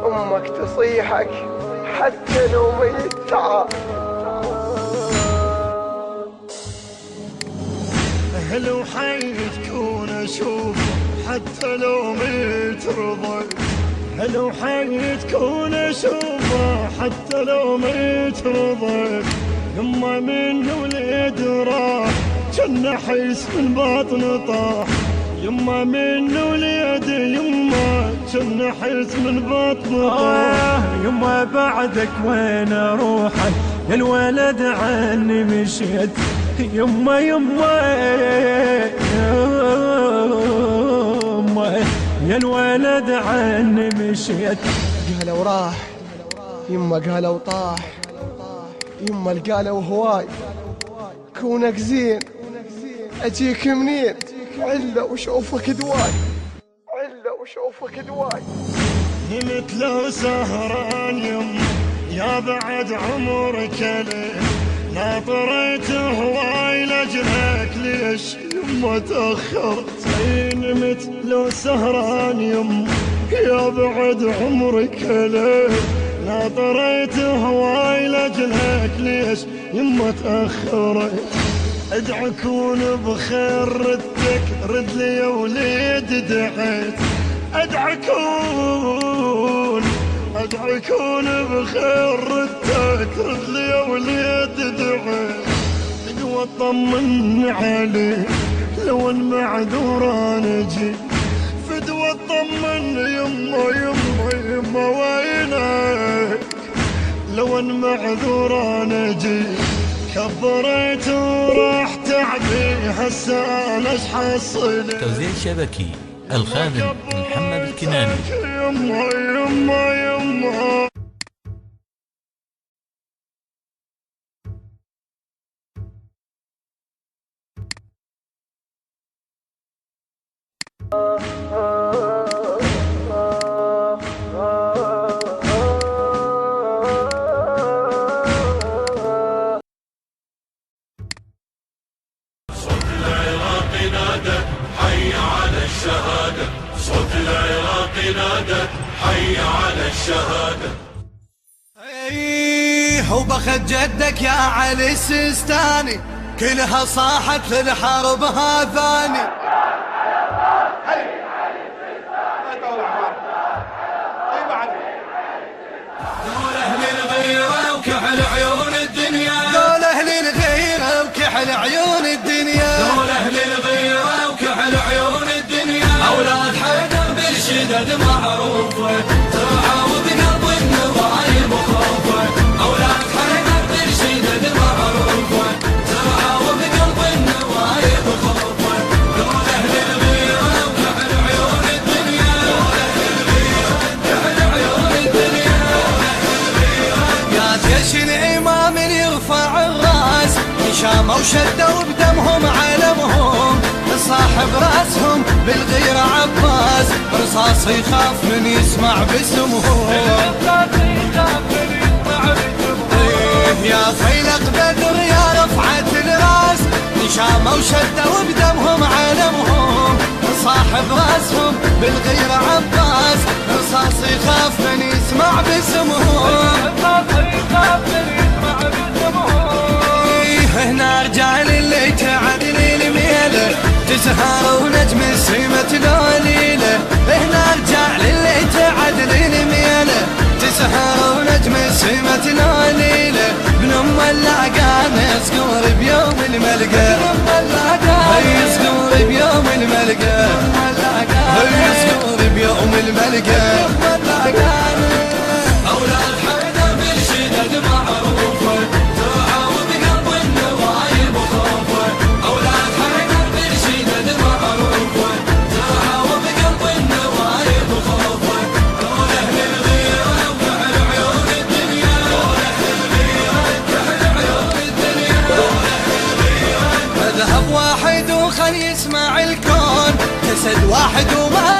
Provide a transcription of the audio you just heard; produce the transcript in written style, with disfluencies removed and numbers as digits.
أمك تصيحك حتى لو ميت تعال. أهل وحي تكون أشوفه حتى لو ميت رضي. أهل وحي تكون أشوفه حتى لو ميت رضي. يما من ولد راح جنة حيس من باطن طاح. يما من ولد يما جنة حيس من باطن طاح. يما بعدك وين اروح يا الولد عني مشيت. يما يما يا الولد عني مشيت. قالوا راح يما قالوا طاح. يما القالوا هواي كونك زين اجيك منين. عله وشوفك دواي عله وشوفك دواي. نمت لو سهران يما يا بعد عمرك ليه. ناطريت هواي لجلك ليش يما تأخرت. نمت لو سهران يما يا بعد عمرك ليه. ناطريت هواي لجلك ليش يما تأخرت. ادعو كون بخير ردك رد لي يا وليد دعيت. ادعو كون بخير ردك رد لي يا وليد دعيت. فدوى اطمن عليك لو ان معذور انا جيت. فدوى اطمن يما يما يما وينك لو ان معذور انا جيت. كبريت وراح تعبي هسه انا ايش حصل. توزيع شبكي الخادم محمد الكناني. يما يما يما حي على الشهادة. صوت العراق نادى حي على الشهادة. وبخت جدك يا علي السيستاني كلها صاحت للحرب هذاني. دول اهل الغيرة وكحل عيون الدنيا. دول اهل الغيرة وكحل عيون الدنيا. دول اهل الغيرة وكحل عيون الدنيا. اولاد حيدر بالشدد معروفة ترعوا بقلب النضايب وخوفة. اولاد حيدر بالشدد معروفة ترعوا بقلب النضايب وخوفة. دول اهل الغيرة وكحل عيون الدنيا. دول اهل الغيرة وكحل عيون الدنيا. يا جيش الامام يرفع الراس شاموا وشدوا بدمهم علمهم. صاحب راسهم بالغيرة عباس رصاص يخاف من يسمع باسمهم. يا فيلق بدر يا رفعة الراس شاموا وشدوا بدمهم علمهم. صاحب راسهم بالغيرة عباس رصاص يخاف من يسمع باسمهم. هنا رجال اللي تعدل الميله تسهر ونجم السمة لوليله. هنا رجال اللي تعدل الميله تسهر ونجم السمة لوليله. ابن ام اللاقان يصقر بيوم الملقى. يصقر بيوم الملقى.